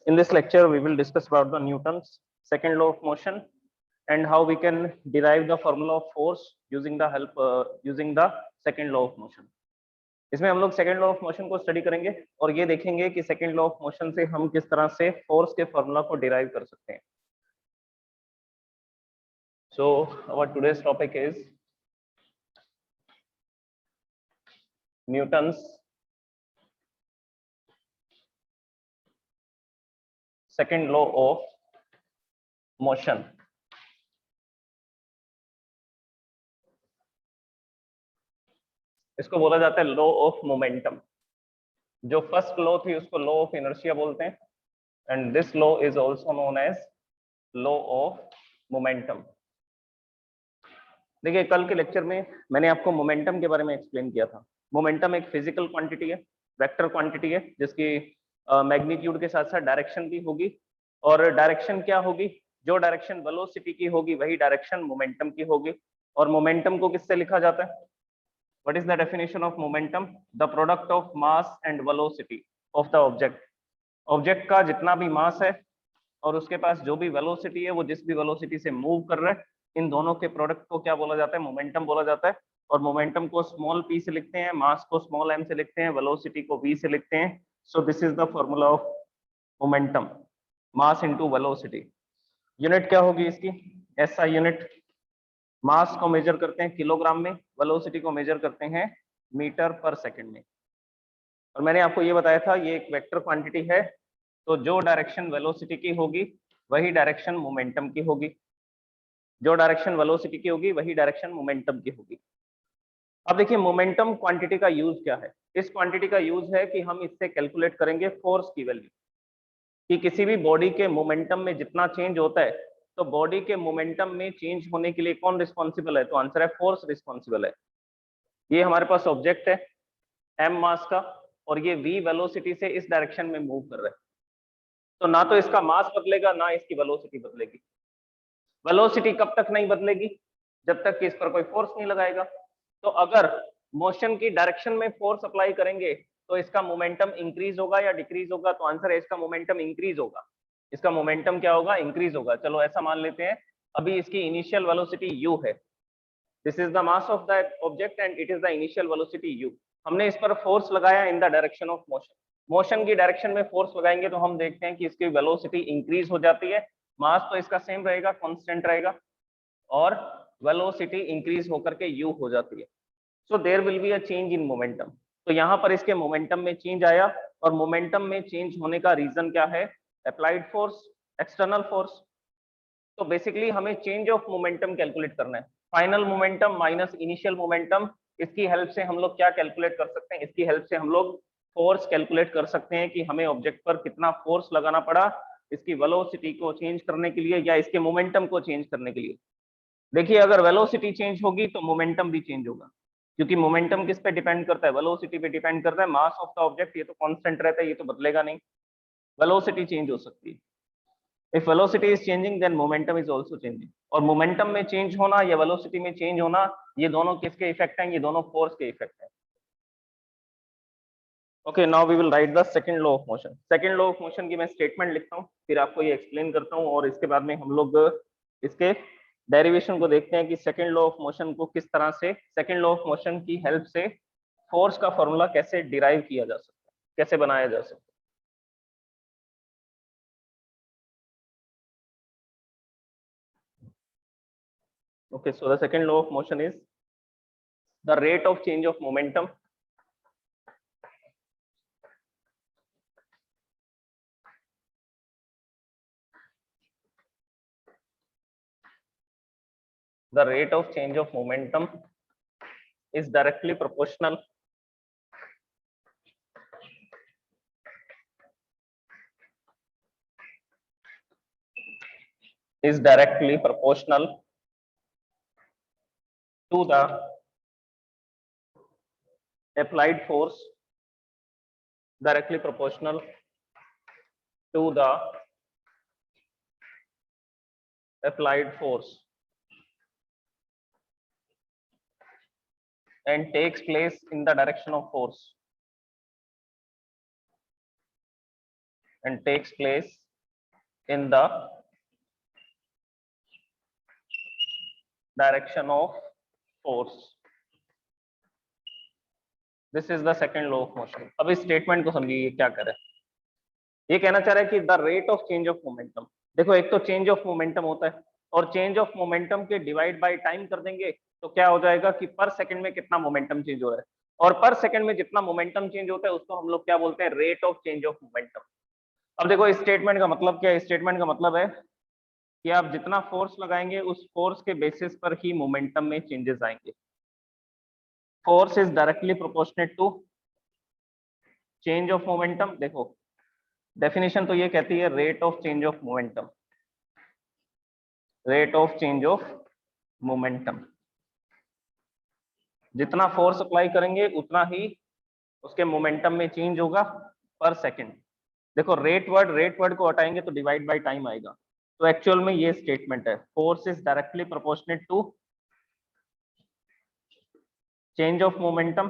In this lecture, we will discuss about the Newton's second law of motion and how we can derive the formula of force using the second law of motion. इसमें हम लोग second law of motion को study करेंगे और ये देखेंगे कि second law of motion से हम किस तरह से फोर्स के फॉर्मूला को डिराइव कर सकते हैं. So our today's topic is Newton's second law of motion. इसको बोला जाता है लॉ ऑफ मोमेंटम. जो फर्स्ट लॉ थी उसको लॉ ऑफ इनर्शिया बोलते हैं and this law is also known as law of momentum. देखिए कल के लेक्चर में मैंने आपको मोमेंटम के बारे में एक्सप्लेन किया था. मोमेंटम एक फिजिकल क्वांटिटी है, वेक्टर क्वांटिटी है, जिसकी मैग्नीट्यूड के साथ साथ डायरेक्शन भी होगी. और डायरेक्शन क्या होगी? जो डायरेक्शन वेलोसिटी की होगी वही डायरेक्शन मोमेंटम की होगी. और मोमेंटम को किससे लिखा जाता है? What is the definition of momentum? The product of mass and velocity of the object. Object का जितना भी मास है और उसके पास जो भी वेलोसिटी है, वो जिस भी वेलोसिटी से मूव कर रहा है, इन दोनों के प्रोडक्ट को क्या बोला जाता है? मोमेंटम बोला जाता है. और मोमेंटम को स्मॉल p से लिखते हैं, मास को स्मॉल m से लिखते हैं, वेलोसिटी को v से लिखते हैं. So this is the formula of momentum, mass into velocity. Unit क्या होगी इसकी? SI unit. मास को मेजर करते हैं किलोग्राम में, वेलोसिटी को मेजर करते हैं मीटर पर सेकंड में. और मैंने आपको ये बताया था ये एक वेक्टर क्वांटिटी है, तो जो डायरेक्शन वेलोसिटी की होगी वही डायरेक्शन मोमेंटम की होगी. जो डायरेक्शन वेलोसिटी की होगी वही डायरेक्शन मोमेंटम की होगी. अब देखिए मोमेंटम क्वांटिटी का यूज क्या है? इस क्वांटिटी का यूज है कि हम इससे कैलकुलेट करेंगे फोर्स की वैल्यू, कि किसी भी बॉडी के मोमेंटम में जितना चेंज होता है, तो बॉडी के मोमेंटम में चेंज होने के लिए कौन रिस्पॉन्सिबल है? तो आंसर है फोर्स रिस्पॉन्सिबल है. ये हमारे पास ऑब्जेक्ट है m मास का और ये v वेलोसिटी से इस डायरेक्शन में मूव कर रहा है. तो ना तो इसका मास बदलेगा ना इसकी वेलोसिटी बदलेगी. वेलोसिटी कब तक नहीं बदलेगी? जब तक कि इस पर कोई फोर्स नहीं लगाएगा. तो अगर मोशन की डायरेक्शन में फोर्स अप्लाई करेंगे तो इसका मोमेंटम इंक्रीज होगा या डिक्रीज होगा? तो आंसर है इसका मोमेंटम इंक्रीज होगा. इसका मोमेंटम क्या होगा? इंक्रीज होगा. चलो ऐसा मान लेते हैं अभी इसकी इनिशियल वेलोसिटी u है. This is the mass of the object and it is the initial velocity u. हमने इस पर फोर्स लगाया in the direction of motion. Motion की डायरेक्शन में फोर्स लगाएंगे तो हम देखते हैं कि इसकी वेलोसिटी इंक्रीज हो जाती है. मास तो इसका सेम रहेगा, कांस्टेंट रहेगा, और वेलोसिटी इंक्रीज होकर के u हो जाती है. So there will be a change in momentum. तो यहाँ पर इसके मोमेंटम में चेंज आया, और मोमेंटम में चेंज होने का रीजन क्या है? Applied force, external force. तो बेसिकली हमें चेंज ऑफ मोमेंटम कैलकुलेट करना है. Final momentum minus initial momentum, इसकी हेल्प से हम लोग क्या कैलकुलेट कर सकते हैं? इसकी हेल्प से हम लोग फोर्स कैलकुलेट कर सकते हैं कि हमें ऑब्जेक्ट पर कितना फोर्स लगाना पड़ा इसकी वेलोसिटी को चेंज करने के लिए या इसके मोमेंटम को चेंज करने के लिए. देखिए अगर वेलोसिटी चेंज होगी तो मोमेंटम भी चेंज होगा, क्योंकि मोमेंटम किस पे डिपेंड करता है? वेलोसिटी पे डिपेंड करता है. मास ऑफ द ऑब्जेक्ट ये तो कांस्टेंट रहता है, ये तो बदलेगा नहीं. वेलोसिटी चेंज हो सकती है. If velocity is changing then momentum is also changing. और मोमेंटम में चेंज होना या वेलोसिटी में चेंज होना, ये दोनों किसके इफेक्ट हैं? ये दोनों फोर्स के इफेक्ट हैं. Okay, now we will write the second law of motion. Second law of motion की मैं स्टेटमेंट लिखता हूँ, फिर आपको ये एक्सप्लेन करता हूँ, और इसके बाद में हम लोग इसके डेरिवेशन को देखते हैं कि सेकंड लॉ ऑफ मोशन को किस तरह से, सेकंड लॉ ऑफ मोशन की हेल्प से फोर्स का फॉर्मूला कैसे डिराइव किया जा सकता है, कैसे बनाया जा सकता है. Okay, so the second law of motion is the rate of change of momentum the rate of change of momentum is directly proportional to the applied force, directly proportional to the applied force, and takes place in the direction of force. and takes place in the direction of force. This is the second law of motion. अब इस statement को समझिए क्या कर रहा है। ये कहना चाह रहा है कि the rate of change of momentum, देखो एक तो चेंज ऑफ मोमेंटम होता है और चेंज ऑफ मोमेंटम के डिवाइड बाय टाइम कर देंगे तो क्या हो जाएगा कि पर सेकंड में कितना मोमेंटम चेंज हो रहा है, और पर सेकंड में जितना मोमेंटम चेंज होता है उसको हम लोग क्या बोलते हैं, rate of change of momentum. अब देखो इस स्टेटमेंट का मतलब क्या है, स्टेटमेंट का मतलब है कि आप जितना फोर्स लगाएंगे उस फोर्स के बेसिस पर ही मोमेंटम में चेंजेस आएंगे। Force is directly proportionate to change of momentum. देखो डेफिनेशन तो ये कहती है rate of change of momentum, rate of change of momentum, जितना फोर्स अप्लाई करेंगे उतना ही उसके मोमेंटम में चेंज होगा पर सेकंड। देखो रेट वर्ड को हटाएंगे तो डिवाइड बाय टाइम आएगा, तो एक्चुअल में ये स्टेटमेंट है, force is directly proportionate to change of momentum,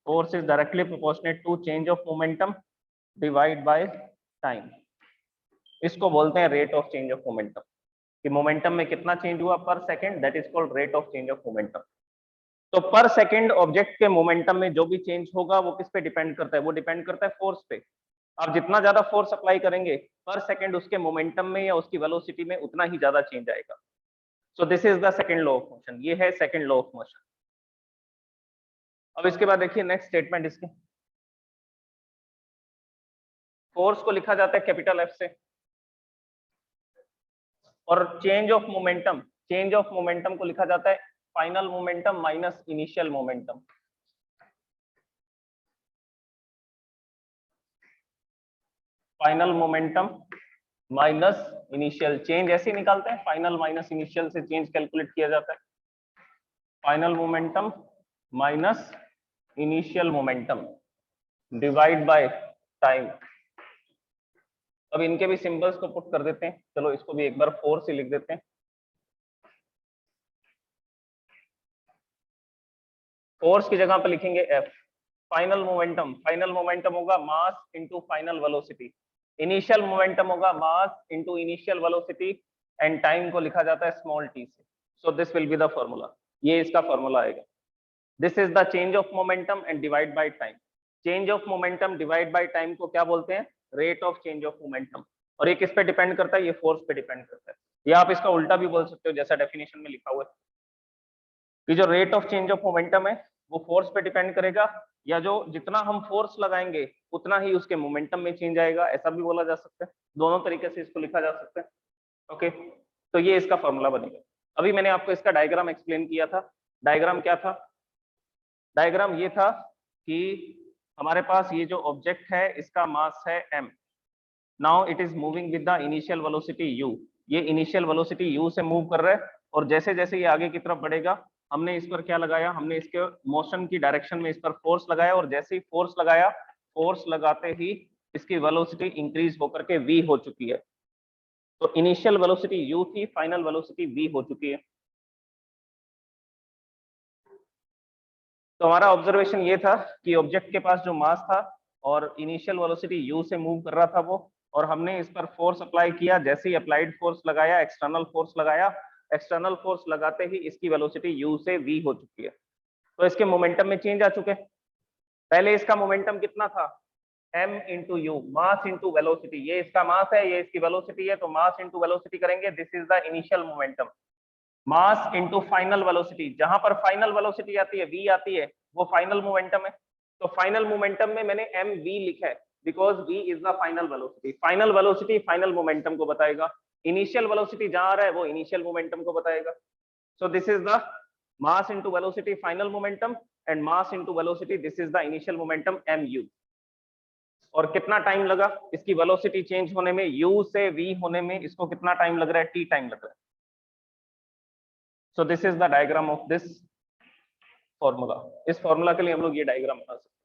force is directly proportionate to change of momentum divide by time. इसको बोलते हैं rate of change of momentum, कि मोमेंटम में कितना चेंज हुआ per second, that is called rate of change of momentum. तो per second object के momentum में जो भी चेंज होगा वो किस पे डिपेंड करता है, वो डिपेंड करता है फोर्स पे। आप जितना ज्यादा फोर्स अप्लाई करेंगे पर सेकंड उसके मोमेंटम में या उसकी वेलोसिटी में उतना ही ज्यादा चेंज आएगा। So this is the second law of motion, ये है सेकंड लॉ ऑफ मोशन। अब इसके बाद देखिए नेक्स्ट स्टेटमेंट, इसके फोर्स को लिखा जाता है कैपिटल एफ से, और चेंज ऑफ मोमेंटम को लिखा जाता है final momentum minus initial momentum. Final momentum minus initial, change ऐसे ही निकालते हैं, फाइनल माइनस इनिशियल से चेंज कैलकुलेट किया जाता है। Final momentum minus initial momentum divide by time. अब इनके भी सिंबल्स को पुट कर देते हैं, चलो इसको भी एक बार फोर्स ही लिख देते हैं। फोर्स की जगह पे लिखेंगे एफ। फाइनल मोमेंटम होगा mass into final velocity, initial momentum होगा mass into initial velocity, and time को लिखा जाता है स्मॉल टी से। So this will be the formula, ये इसका फॉर्मूला आएगा। This is the change of momentum and divide by time. Change of momentum divide by time को क्या बोलते हैं, rate of change of momentum. और ये किस पे डिपेंड करता है, ये फोर्स पे डिपेंड करता है। या आप इसका उल्टा भी बोल सकते हो, जैसा डेफिनेशन में लिखा हुआ है कि जो rate of change of momentum है वो फोर्स पे डिपेंड करेगा, या जो जितना हम फोर्स लगाएंगे उतना ही उसके मोमेंटम में चेंज आएगा, ऐसा भी बोला जा सकता है। दोनों तरीके से इसको लिखा जा सकता है। ओके, तो ये इसका फॉर्मूला बनेगा। अभी मैंने आपको इसका डायग्राम एक्सप्लेन किया था। डायग्राम क्या था, डायग्राम ये था कि हमारे पास ये जो ऑब्जेक्ट है इसका मास है m, now it is moving with the initial velocity u। ये इनिशियल वेलोसिटी u से मूव कर रहा है, और जैसे जैसे ये आगे की तरफ बढ़ेगा हमने इस पर क्या लगाया, हमने इसके मोशन की डायरेक्शन में इस पर फोर्स लगाया, और जैसे ही फोर्स लगाया, फोर्स लगाते ही इसकी वेलोसिटी इंक्रीज होकर के v हो चुकी है। तो इनिशियल वेलोसिटी u थी, फाइनल वेलोसिटी v हो चुकी है। तो हमारा ऑब्जर्वेशन ये था कि ऑब्जेक्ट के पास जो मास था और इनिशियल वेलोसिटी u से मूव कर रहा था वो, और हमने इस पर फोर्स अप्लाई किया। जैसे ही अप्लाइड फोर्स लगाया, एक्सटर्नल फोर्स लगाया, एक्सटर्नल फोर्स लगाते ही इसकी वेलोसिटी u से v हो चुकी है। तो इसके मोमेंटम में चेंज आ चुके हैं। पहले इसका मोमेंटम कितना था, m into you, mass into velocity. ये इसका मास है, ये इसकी वेलोसिटी है, तो मास इंटू वेलोसिटी करेंगे, this is the initial momentum. Mass into final velocity, जहां पर फाइनल वेलोसिटी आती है v आती है, वो फाइनल मोमेंटम है। तो फाइनल मोमेंटम में मैंने mv लिखा है because v is the final velocity. Final velocity final momentum को बताएगा, इनिशियल वेलोसिटी जहां आ रहा है वो इनिशियल मोमेंटम को बताएगा। So this is the mass into velocity final momentum, and mass into velocity this is the initial momentum mu। और कितना टाइम लगा इसकी वेलोसिटी चेंज होने में, u से v होने में इसको कितना टाइम लग रहा है, t टाइम लग रहा है। So this is the diagram of this formula। इस फॉर्मूला के लिए हम लोग ये डायग्राम बना सकते हैं।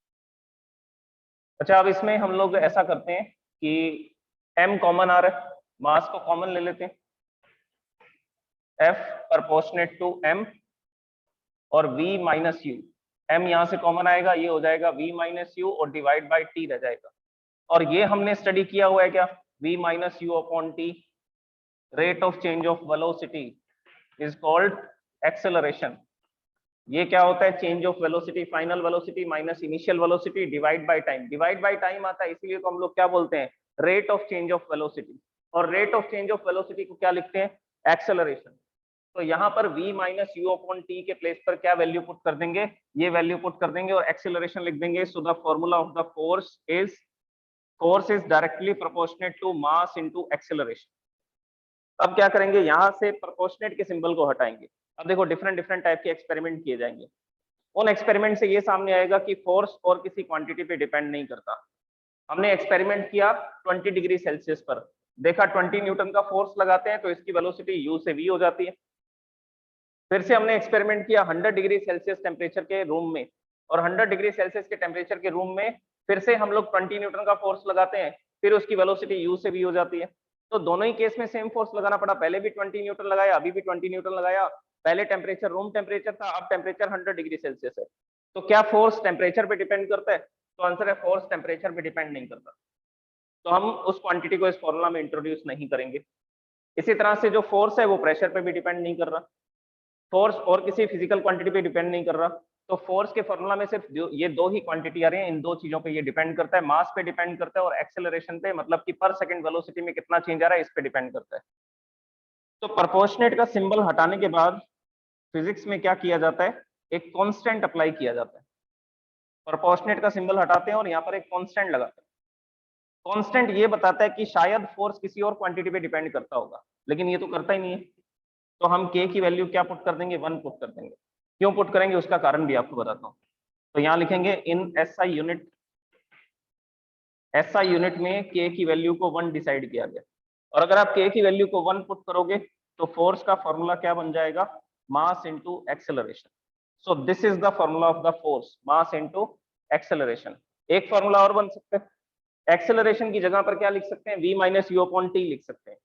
अच्छा, अब इसमें हम लोग ऐसा करते हैं कि m कॉमन आ रहा है, मास को कॉमन ले लेते हैं, F प्रोपोर्शनेट टू m और v माइनस u। m यहाँ से कॉमन आएगा, ये हो जाएगा v माइनस u और डिवाइड बाई t रह जाएगा। और ये हमने स्टडी किया हुआ है क्या, v minus U upon T, rate of change of velocity is called acceleration. ये क्या होता है, change of velocity, final velocity minus initial velocity divide by time. Divide by time आता है इसीलिए तो हम लोग क्या बोलते हैं, rate of change of velocity. और rate of change of velocity को क्या लिखते हैं, एक्सेलरेशन। तो यहाँ पर v minus U upon T के प्लेस पर क्या वैल्यू पुट कर देंगे, ये वैल्यू पुट कर देंगे और एक्सेलरेशन लिख देंगे। So the formula of the force is directly proportionate to mass into acceleration. अब क्या करेंगे, यहाँ से प्रोपोर्शनेट के सिंबल को हटाएंगे। अब देखो डिफरेंट डिफरेंट टाइप के एक्सपेरिमेंट किए जाएंगे। उन एक्सपेरिमेंट से ये सामने आएगा कि फोर्स और किसी क्वांटिटी पे डिपेंड नहीं करता। हमने एक्सपेरिमेंट किया 20 डिग्री सेल्सियस पर, देखा 20 न्यूटन का फोर्स लगाते हैं तो इसकी वेलोसिटी u से v हो जाती है। फिर से हमने एक्सपेरिमेंट किया 100 डिग्री सेल्सियस टेम्परेचर के रूम में, और 100 डिग्री सेल्सियस के टेम्परेचर के रूम में फिर से हम लोग 20 न्यूटन का फोर्स लगाते हैं, फिर उसकी वेलोसिटी u से v हो जाती है। तो दोनों ही केस में सेम फोर्स लगाना पड़ा, पहले भी 20 न्यूटन लगाया, अभी भी 20 न्यूटन लगाया। पहले टेम्परेचर रूम टेम्परेचर था, अब टेम्परेचर 100 डिग्री सेल्सियस है। तो क्या फोर्स टेम्परेचर पे डिपेंड करता है, तो आंसर है फोर्स टेम्परेचर पे डिपेंड नहीं करता। तो हम उस क्वांटिटी को इस फॉर्मूला में इंट्रोड्यूस नहीं करेंगे। इसी तरह से जो फोर्स है वो प्रेशर पे भी डिपेंड नहीं कर रहा, फोर्स और किसी फिजिकल क्वांटिटी पे डिपेंड नहीं कर रहा। तो फोर्स के फॉर्मूला में सिर्फ ये दो ही क्वांटिटी आ रही है, इन दो चीजों पे ये डिपेंड करता है, मास पे डिपेंड करता है और एक्सेलरेशन पे, मतलब कि पर सेकंड वेलोसिटी में कितना चेंज आ रहा है इस पे डिपेंड करता है। तो प्रोपोर्शनेट का सिंबल हटाने के बाद फिजिक्स में क्या किया जाता है, एक कांस्टेंट अप्लाई किया जाता है। प्रोपोर्शनेट का सिंबल हटाते हैं और यहाँ पर एक कांस्टेंट लगाते हैं। कांस्टेंट ये बताता है कि शायद फोर्स किसी और क्वांटिटी पे डिपेंड करता होगा, लेकिन ये तो करता ही नहीं है। तो हम k की वैल्यू क्या पुट कर देंगे, 1 पुट कर देंगे। क्यों पुट करेंगे उसका कारण भी आपको बताता हूँ। तो यहाँ लिखेंगे इन SI यूनिट में k की वैल्यू को 1 डिसाइड किया गया। और अगर आप k की वैल्यू को 1 पुट करोगे तो फोर्स का फॉर्मूला क्या बन जाएगा, मास into acceleration. So this is the formula of the force, mass into acceleration. एक फॉर्मूला और बन सकता है, एक्सेलरेशन की जगह पर क्या लिख सकते हैं, v minus U upon T लिख सकते हैं।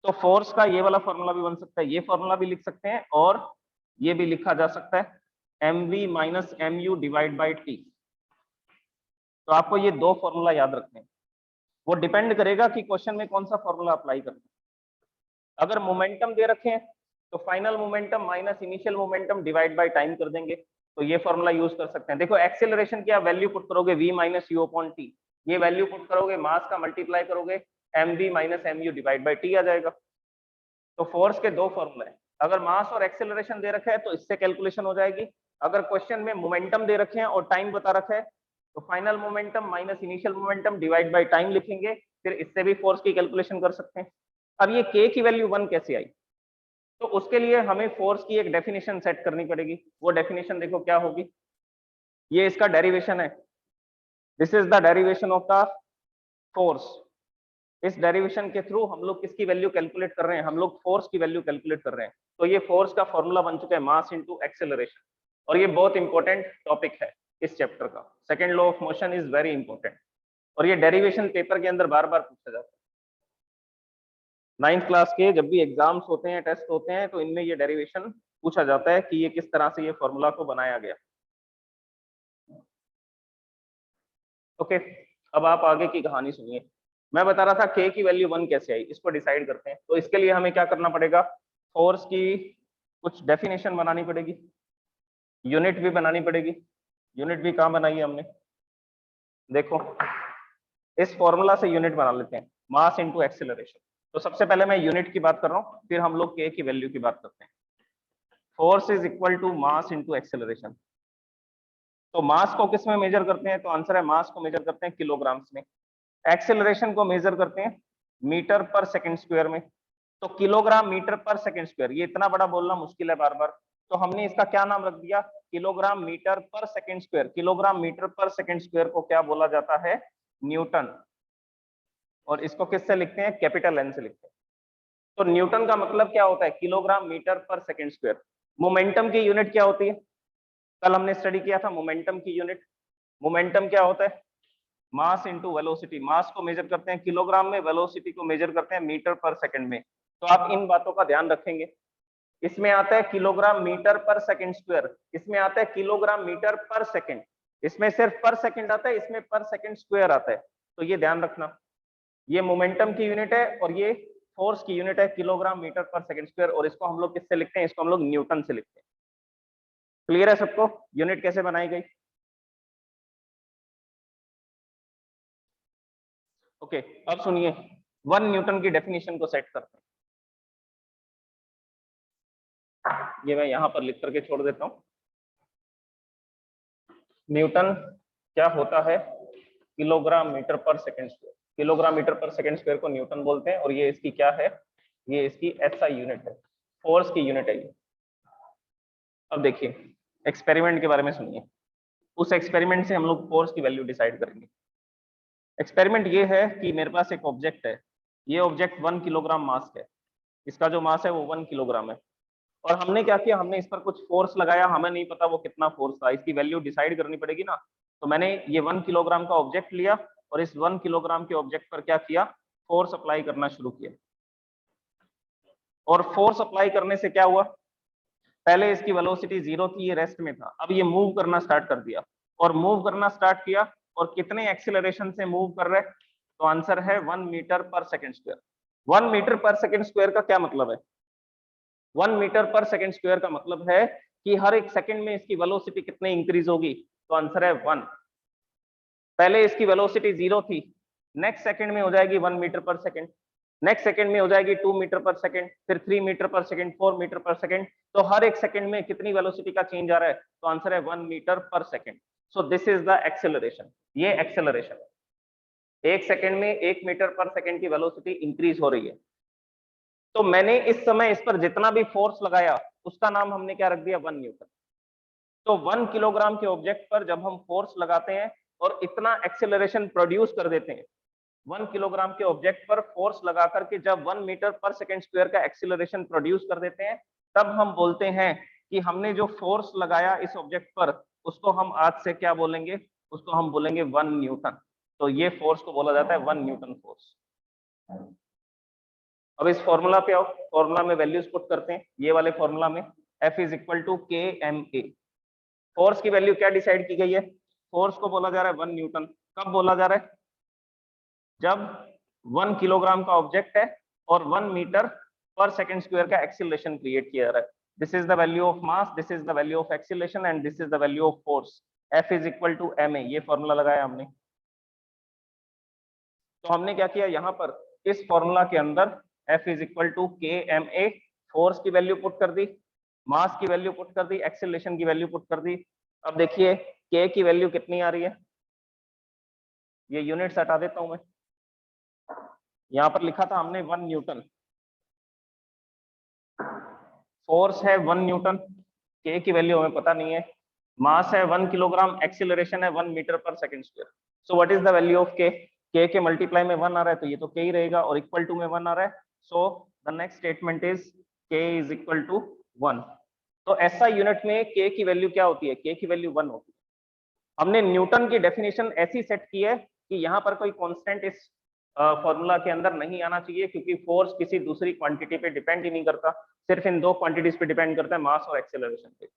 तो फोर्स का ये वाला फॉर्मूला भी बन सकता है, ये फॉर्मूला भी लिख सकते हैं, और ये भी लिखा जा सकता है mv minus mu divide by T. तो आपको ये दो फॉर्मूला याद रखने हैं, वो डिपेंड करेगा कि क्वेश्चन में कौन सा फॉर्मूला अप्लाई करना है। अगर मोमेंटम दे रखे हैं तो final momentum minus initial momentum divide by time कर देंगे, तो ये फॉर्मूला यूज कर सकते हैं। देखो एक्सेलरेशन की आप वैल्यू पुट करोगे v minus U upon T, ये वैल्यू पुट करोगे, मास का मल्टीप्लाई करोगे, mv minus mu divide by T आ जाएगा। तो फोर्स के दो फॉर्मूले हैं, अगर मास और एक्सेलरेशन दे रखा है तो इससे कैलकुलेशन हो जाएगी। अगर क्वेश्चन में मोमेंटम दे रखे हैं और टाइम बता रखा है तो final momentum minus initial momentum divide by time लिखेंगे, फिर इससे भी फोर्स की कैलकुलेशन कर सकते हैं। अब ये k की वैल्यू 1 कैसे आई, तो उसके लिए हमें फोर्स की एक डेफिनेशन सेट करनी पड़ेगी। वो डेफिनेशन देखो क्या होगी, ये इसका डेरिवेशन है, this is the derivation of the force. इस डेरिवेशन के थ्रू हम लोग किसकी वैल्यू कैलकुलेट कर रहे हैं, हम लोग फोर्स की वैल्यू कैलकुलेट कर रहे हैं। तो ये फोर्स का फॉर्मूला बन चुका है मास इनटू एक्सेलरेशन, और ये बहुत इंपॉर्टेंट टॉपिक है इस चैप्टर का। Second law of motion is very important, और ये डेरिवेशन पेपर के अंदर बार बार पूछा जाता है। 9th क्लास के जब भी एग्जाम्स होते हैं, टेस्ट होते हैं, तो इनमें ये डेरिवेशन पूछा जाता है कि ये किस तरह से ये फॉर्मूला को बनाया गया। ओके, अब आप आगे की कहानी सुनिए। मैं बता रहा था k की वैल्यू 1 कैसे आई, इसको डिसाइड करते हैं। तो इसके लिए हमें क्या करना पड़ेगा, फोर्स की कुछ डेफिनेशन बनानी पड़ेगी, यूनिट भी बनानी पड़ेगी। यूनिट भी कहाँ बनाई है हमने, देखो इस फॉर्मूला से यूनिट बना लेते हैं, मास इनटू एक्सेलरेशन। तो सबसे पहले मैं यूनिट की बात कर रहा हूँ, फिर हम लोग k की वैल्यू की बात करते हैं। Force is equal to mass into acceleration. तो मास को किस में मेजर करते हैं, तो आंसर है मास को मेजर करते हैं किलोग्राम्स में, एक्सेलरेशन को मेजर करते हैं मीटर पर सेकंड स्क्वायर में। तो kilogram metre per second square, ये इतना बड़ा बोलना मुश्किल है बार बार, तो हमने इसका क्या नाम रख दिया, kilogram metre per second square. Kilogram metre per second square को क्या बोला जाता है, न्यूटन, और इसको किससे लिखते हैं, कैपिटल एन से लिखते हैं। तो न्यूटन का मतलब क्या होता है, kilogram metre per second square. Momentum की यूनिट क्या होती है, कल हमने स्टडी किया था मोमेंटम की यूनिट। मोमेंटम क्या होता है, मास इनटू वेलोसिटी। मास को मेजर करते हैं किलोग्राम में, वेलोसिटी को मेजर करते हैं मीटर पर सेकंड में। तो आप इन बातों का ध्यान रखेंगे। इसमें आता है kilogram metre per second square, इसमें आता है किलोग्राम मीटर पर सेकंड, इसमें सिर्फ पर सेकंड आता है, इसमें पर सेकंड स्क्वायर आता है। तो ये ध्यान रखना, ये मोमेंटम की यूनिट है और ये फोर्स की यूनिट है kilogram metre per second square, और इसको हम लोग किससे लिखते हैं, इसको हम लोग न्यूटन से लिखते हैं। क्लियर है सबको यूनिट कैसे बनाई गई? ओके, अब सुनिए 1 न्यूटन की डेफिनेशन को सेट करते हैं। ये मैं यहां पर लिख करके छोड़ देता हूं। न्यूटन क्या होता है? Kilogram metre per second square. Kilogram metre per second square को न्यूटन बोलते हैं, और ये इसकी क्या है, ये इसकी एसआई यूनिट है, फोर्स की यूनिट है ये। अब देखिए एक्सपेरिमेंट के बारे में सुनिए, उस एक्सपेरिमेंट से हम लोग फोर्स की वैल्यू डिसाइड करेंगे। एक्सपेरिमेंट ये है कि मेरे पास एक ऑब्जेक्ट है, ये ऑब्जेक्ट 1 किलोग्राम मास है, इसका जो मास है वो 1 किलोग्राम है, और हमने क्या किया, हमने इस पर कुछ फोर्स लगाया, हमें नहीं पता वो कितना फोर्स था, इसकी वैल्यू डिसाइड करनी पड़ेगी ना। तो मैंने ये 1 किलोग्राम का ऑब्जेक्ट लिया और इस 1 किलोग्राम के ऑब्जेक्ट पर क्या किया, फोर्स अप्लाई करना शुरू किया। और फोर्स अप्लाई करने से क्या हुआ, पहले इसकी वेलोसिटी 0 थी, ये रेस्ट में था, अब ये मूव करना स्टार्ट कर दिया, और मूव करना स्टार्ट किया, और कितने एक्सीलरेशन से मूव कर रहे, तो आंसर है 1 metre per second square. 1 metre per second square का क्या मतलब है? 1 मीटर पर सेकंड स्क्वायर का मतलब है कि हर एक सेकंड में इसकी वेलोसिटी कितने इंक्रीज होगी, तो आंसर है 1। पहले इसकी वेलोसिटी 0 थी, नेक्स्ट सेकंड में हो जाएगी 1 metre per second, next second में हो जाएगी 2 मीटर पर सेकंड, फिर 3 metre per second, 4 metre per second. तो हर एक सेकंड में कितनी वेलोसिटी का चेंज आ रहा है, तो आंसर है 1 metre per second. So this is the acceleration, ये एक्सेलरेशन है, एक सेकंड में 1 मीटर पर सेकंड की वेलोसिटी इंक्रीज हो रही है। तो मैंने इस समय इस पर जितना भी फोर्स लगाया उसका नाम हमने क्या रख दिया, 1 न्यूटन। तो 1 किलोग्राम के ऑब्जेक्ट पर जब हम फोर्स लगाते हैं और इतना एक्सेलरेशन प्रोड्यूस कर देते हैं, 1 किलोग्राम के ऑब्जेक्ट पर फोर्स लगा करके जब 1 मीटर पर सेकंड स्क्वायर का एक्सीलरेशन प्रोड्यूस कर देते हैं, तब हम बोलते हैं कि हमने जो फोर्स लगाया इस ऑब्जेक्ट पर उसको हम आज से क्या बोलेंगे, उसको हम बोलेंगे 1 न्यूटन। तो ये फोर्स को बोला जाता है 1 न्यूटन फोर्स। अब इस फॉर्मूला पे आओ, फॉर्मूला में वैल्यूज पुट करते हैं, ये वाले फॉर्मूला में F इज इक्वल टू के एम ए। फोर्स की वैल्यू क्या डिसाइड की गई है, फोर्स को बोला जा रहा है 1 न्यूटन। कब बोला जा रहा है, जब 1 किलोग्राम का ऑब्जेक्ट है और 1 मीटर पर सेकंड स्क्वायर का एक्सीलरेशन क्रिएट किया जा रहा है। This is the value of mass, this is the value of acceleration, and this is the value of force. F is equal to ma, ये formula लगाया हमने। तो हमने क्या किया, यहाँ पर इस फॉर्मूला के अंदर F इज इक्वल टू के एम ए, फोर्स की वैल्यू पुट कर दी, मास की वैल्यू पुट कर दी, एक्सीलरेशन की वैल्यू पुट कर दी। अब देखिए K की वैल्यू कितनी आ रही है, ये यूनिट्स हटा देता हूं मैं, यहाँ पर लिखा था हमने 1 न्यूटन, फोर्स है 1 न्यूटन, K की वैल्यू हमें पता नहीं है, मास है 1 किलोग्राम, एक्सीलरेशन है 1 metre per second square. So what is the value of K? K के मल्टीप्लाई में 1 आ रहा है तो ये तो K ही रहेगा, और इक्वल टू में 1 आ रहा है, so the next statement is K is equal to 1। तो ऐसा यूनिट में K की वैल्यू क्या होती है, K की वैल्यू 1 होती है। हमने न्यूटन की डेफिनेशन ऐसी सेट की है कि यहाँ पर कोई कांस्टेंट इस फॉर्मूला के अंदर नहीं आना चाहिए, क्योंकि फोर्स किसी दूसरी क्वांटिटी पे डिपेंड ही नहीं करता, सिर्फ इन दो क्वांटिटीज पे डिपेंड करता है, मास और एक्सेलरेशन पे।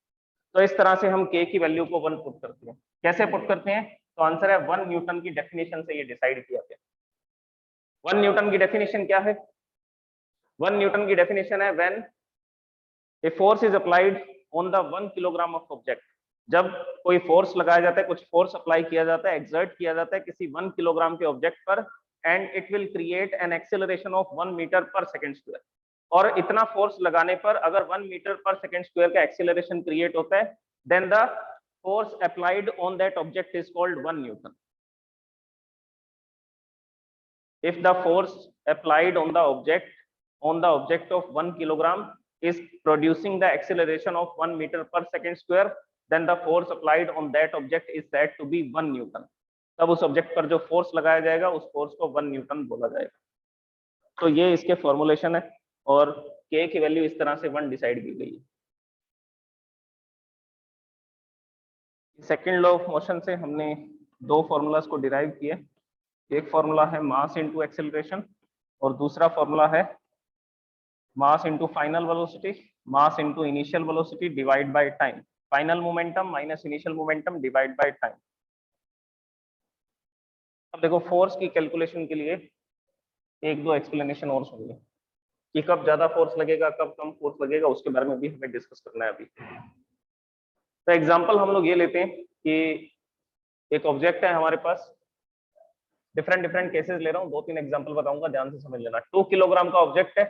तो इस तरह से हम K की वैल्यू को 1 पुट करते हैं। कैसे पुट करते हैं, तो आंसर है 1 न्यूटन की डेफिनेशन से ये डिसाइड किया गया। 1 न्यूटन की डेफिनेशन क्या है, 1 न्यूटन की डेफिनेशन है when a force is applied on the 1 kilogram of object. जब कोई फोर्स लगाया जाता है, कुछ फोर्स अप्लाई किया जाता है, एक्सर्ट किया जाता है किसी 1 किलोग्राम के ऑब्जेक्ट पर, and it will create an acceleration of 1 metre per second square. और इतना फोर्स लगाने पर अगर 1 मीटर पर सेकंड स्क्वायर का एक्सेलरेशन क्रिएट होता है, then the force applied on that object is called 1 newton. If the force applied on the object of 1 kilogram is producing the acceleration of 1 meter per second square, then the force applied on that object is said to be 1 newton. तब उस object पर जो force लगाया जाएगा उस force को 1 Newton बोला जाएगा। तो ये इसके फॉर्मुलेशन है, और K की वैल्यू इस तरह से 1 डिसाइड की गई है। सेकेंड लॉ ऑफ मोशन से हमने दो फॉर्मूलाज को डिराइव किए, एक फॉर्मूला है मास इनटू एक्सेलरेशन, और दूसरा फॉर्मूला है mass into final velocity, mass into initial velocity divide by time, final momentum minus initial momentum divide by time. अब देखो फोर्स की कैलकुलेशन के लिए एक दो एक्सप्लेनेशन और सुनिए कि कब ज्यादा फोर्स लगेगा, कब कम फोर्स लगेगा, उसके बारे में भी हमें डिस्कस करना है अभी। तो एग्जांपल हम लोग ये लेते हैं कि एक ऑब्जेक्ट है हमारे पास, डिफरेंट डिफरेंट केसेस ले रहा हूँ, 2-3 एग्जांपल बताऊंगा, ध्यान से समझ लेना। 2 किलोग्राम का ऑब्जेक्ट है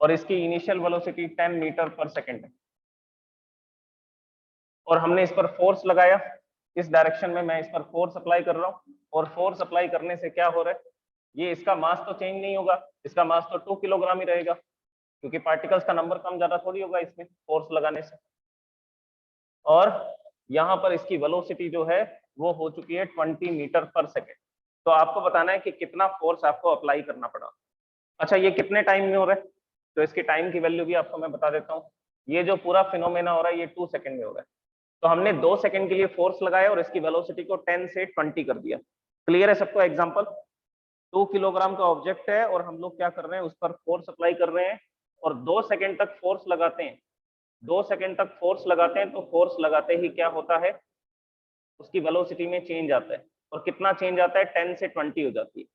और इसकी initial velocity 10 metre per second है और हमने इस पर फोर्स लगाया, इस डायरेक्शन में मैं इस पर फोर्स अप्लाई कर रहा हूँ और फोर्स अप्लाई करने से क्या हो रहा है, ये इसका मास तो चेंज नहीं होगा, इसका मास तो 2 किलोग्राम ही रहेगा क्योंकि पार्टिकल्स का नंबर कम ज्यादा थोड़ी होगा इसमें फोर्स लगाने से। और यहाँ पर इसकी वेलोसिटी जो है वो हो चुकी है 20 मीटर पर सेकेंड। तो आपको बताना है कि कितना फोर्स आपको अप्लाई करना पड़ा। अच्छा, ये कितने टाइम में हो रहा है, तो इसकी टाइम की वैल्यू भी आपको मैं बता देता हूँ। ये जो पूरा फिनोमेना हो रहा है ये 2 सेकंड में हो रहा है। तो हमने 2 सेकंड के लिए फोर्स लगाया और इसकी वेलोसिटी को 10 से 20 कर दिया। क्लियर है सबको? एग्जांपल, 2 किलोग्राम का ऑब्जेक्ट है और हम लोग क्या कर रहे हैं, उस पर फोर्स अप्लाई कर रहे हैं और 2 सेकंड तक फोर्स लगाते हैं। 2 सेकंड तक फोर्स लगाते हैं तो फोर्स लगाते ही क्या होता है, उसकी वेलोसिटी में चेंज आता है। और कितना चेंज आता है, 10 से 20 हो जाती है।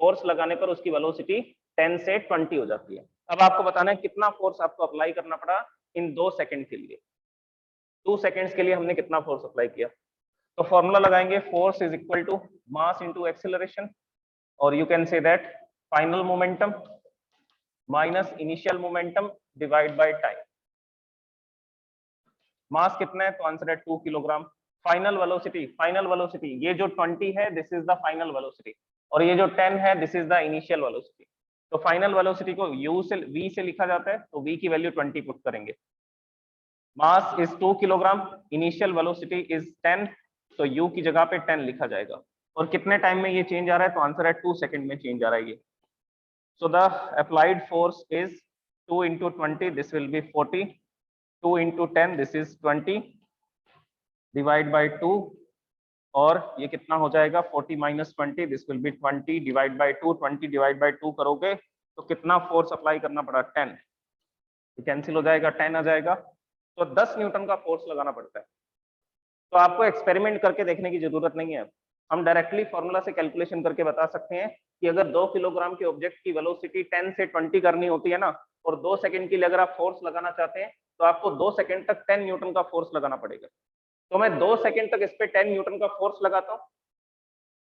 फोर्स लगाने पर उसकी वेलोसिटी 10 से 20 हो जाती है। अब आपको बताना है कितना फोर्स आपको अप्लाई करना पड़ा इन 2 सेकंड के लिए। 2 सेकंड्स के लिए हमने कितना फोर्स अप्लाई किया, तो फॉर्मूला लगाएंगे, force is equal to mass into acceleration, और you can say that final momentum minus initial momentum divide by time. Mass कितना है, तो आंसर है 2 किलोग्राम। फाइनल वेलोसिटी ये जो 20 है this is the final velocity और ये जो 10 है this is the initial velocity. तो फाइनल वेलोसिटी को v से लिखा जाता है, तो v की वैल्यू 20 पुट करेंगे। Mass is 2 kilogram, initial velocity is 10, तो u की जगह पे 10 लिखा जाएगा। और कितने टाइम में ये चेंज आ रहा है, तो आंसर है 2 सेकंड में चेंज आ रहा है ये। So the applied force is 2 into 20, this will B 40, 2 into 10, this is 20, divide by 2, और ये कितना हो जाएगा, 40 minus 20, this will B 20 divide by 2, 20 divide by 2 करोगे तो कितना फोर्स अप्लाई करना पड़ा, 10, कैंसिल हो जाएगा, 10 आ जाएगा। तो 10 न्यूटन का फोर्स लगाना पड़ता है। तो आपको एक्सपेरिमेंट करके देखने की जरूरत नहीं है, हम डायरेक्टली फॉर्मूला से कैलकुलेशन करके बता सकते हैं कि अगर 2 किलोग्राम के ऑब्जेक्ट की वेलोसिटी 10 से 20 करनी होती है ना, और 2 सेकंड के लिए अगर आप फोर्स लगाना चाहते हैं तो आपको 2 सेकंड तक 10 न्यूटन का फोर्स लगाना पड़ेगा। तो मैं 2 सेकंड तक इस पे 10 न्यूटन का फोर्स लगाता हूँ,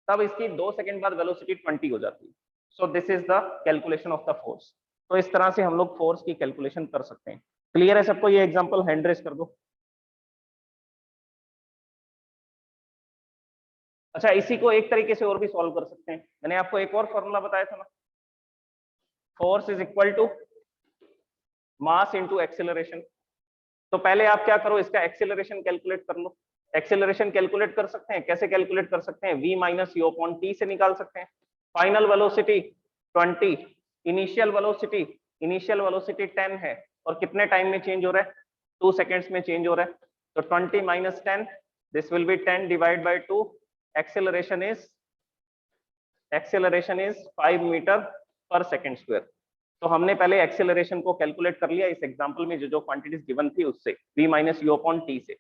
तब इसकी 2 सेकंड बाद वेलोसिटी 20 हो जाती है। So this is the calculation of the force. तो इस तरह से हम लोग फोर्स की कैलकुलेशन कर सकते हैं। क्लियर है सबको? ये एग्जांपल हैंड रेस कर दो। अच्छा, इसी को एक तरीके से और भी सॉल्व कर सकते हैं। मैंने आपको एक और फॉर्मूला बताया था ना, force is equal to mass into acceleration. तो पहले आप क्या करो, इसका एक्सेलरेशन कैलकुलेट कर लो। एक्सेलरेशन कैलकुलेट कर सकते हैं, कैसे कैलकुलेट कर सकते हैं, v minus U upon T से निकाल सकते हैं। फाइनल वेलोसिटी 20, इनिशियल वेलोसिटी 10 है और कितने टाइम में चेंज हो रहा है, 2 सेकेंड्स में चेंज हो रहा है। तो 20 minus 10, this will be 10 divide by 2। Acceleration is 5 metre per second square. तो हमने पहले एक्सेलरेशन को कैलकुलेट कर लिया इस एग्जांपल में जो क्वांटिटीज गिवन थी उससे, v minus U upon T से।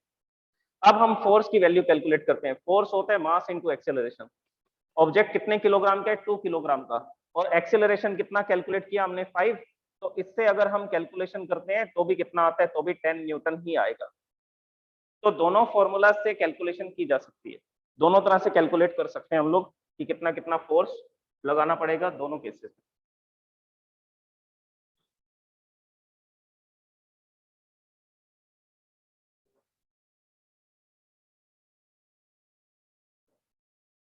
अब हम फोर्स की वैल्यू कैलकुलेट करते हैं। फोर्स होता है मास इनटू एक्सेलरेशन। ऑब्जेक्ट कितने किलोग्राम का है, 2 किलोग्राम का, और एक्सेलरेशन कितना कैलकुलेट किया हमने, 5। तो इससे अगर हम कैलकुलेशन करते हैं तो भी कितना आता है, तो भी 10 न्यूटन ही आएगा। तो दोनों फॉर्मूला से कैलकुलेशन की जा सकती है, दोनों तरह से कैलकुलेट कर सकते हैं हम लोग कि कितना कितना फोर्स लगाना पड़ेगा दोनों केसेस में।